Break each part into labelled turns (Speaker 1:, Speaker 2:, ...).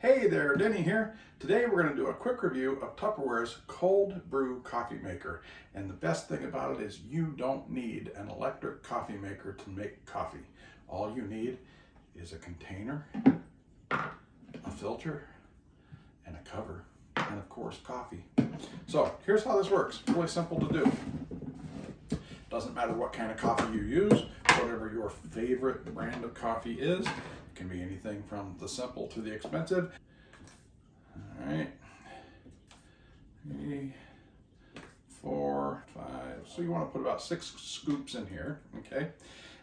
Speaker 1: Hey there, Denny here. Today we're going to do a quick review of Tupperware's cold brew coffee maker. And the best thing about it is you don't need an electric coffee maker to make coffee. All you need is a container, a filter, and a cover, and of course coffee. So here's how this works. Really simple to do. Doesn't matter what kind of coffee you use, whatever your favorite brand of coffee is. It can be anything from the simple to the expensive. All right, 3, 4, 5. So you want to put about 6 scoops in here, okay?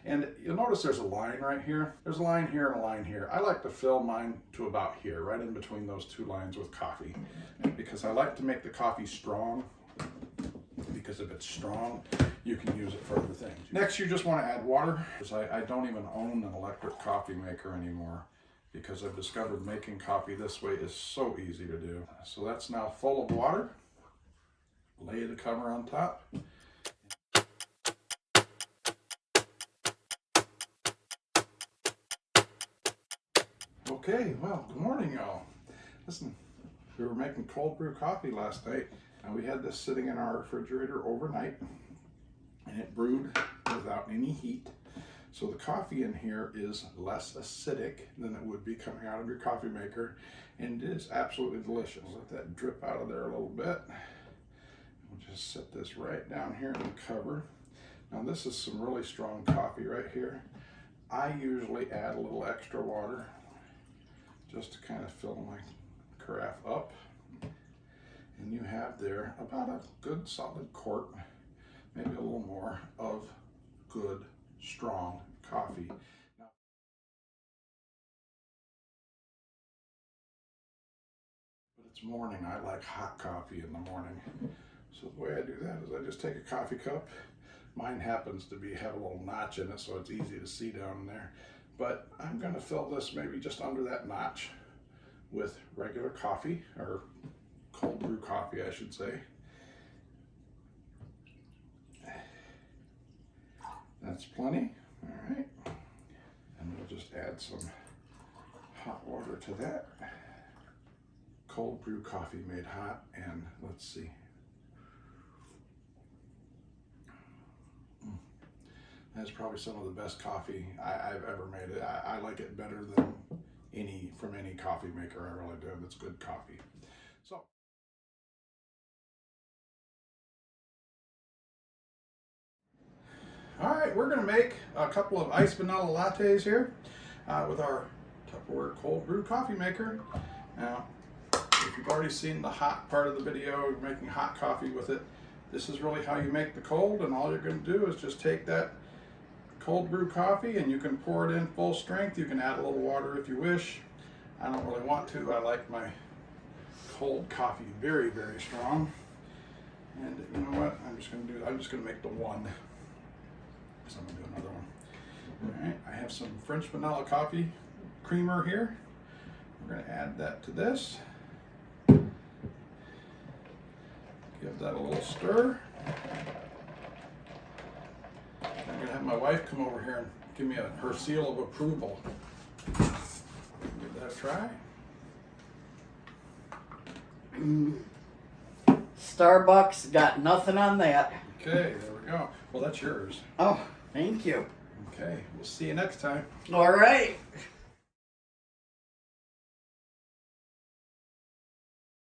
Speaker 1: And you'll notice there's a line right here. There's a line here and a line here. I like to fill mine to about here, right in between those 2 lines with coffee, because I like to make the coffee strong. Because if it's strong, you can use it for other things. Next, you just want to add water. I don't even own an electric coffee maker anymore because I've discovered making coffee this way is so easy to do. So that's now full of water. Lay the cover on top. Okay, well, good morning, y'all. Listen, we were making cold brew coffee last night. And we had this sitting in our refrigerator overnight, and it brewed without any heat. So the coffee in here is less acidic than it would be coming out of your coffee maker, and it is absolutely delicious. Let that drip out of there a little bit. We'll just set this right down here in the cover. Now this is some really strong coffee right here. I usually add a little extra water just to kind of fill my carafe up. And you have there about a good solid quart, maybe a little more, of good, strong coffee. Now, but it's morning. I like hot coffee in the morning. So the way I do that is I just take a coffee cup. Mine happens to have a little notch in it, so it's easy to see down there. But I'm going to fill this maybe just under that notch with regular coffee, or cold brew coffee, I should say. That's plenty. All right. And we'll just add some hot water to that. Cold brew coffee made hot, and let's see. That's probably some of the best coffee I've ever made. I like it better than from any coffee maker. I really do. It's good coffee. So. All right, we're going to make a couple of iced vanilla lattes here with our Tupperware cold brew coffee maker. Now, if you've already seen the hot part of the video, making hot coffee with it, this is really how you make the cold, and all you're going to do is just take that cold brew coffee and you can pour it in full strength. You can add a little water if you wish. I don't really want to. I like my cold coffee very, very strong. And you know what? I'm just going to make the one. So I'm going to do another one. All right, I have some French vanilla coffee creamer here. We're going to add that to this. Give that a little stir. I'm going to have my wife come over here and give me her seal of approval. Give that a try.
Speaker 2: Starbucks got nothing on that.
Speaker 1: Okay, there we go. Well, that's yours.
Speaker 2: Oh, thank you.
Speaker 1: Okay, we'll see you next time.
Speaker 2: All right.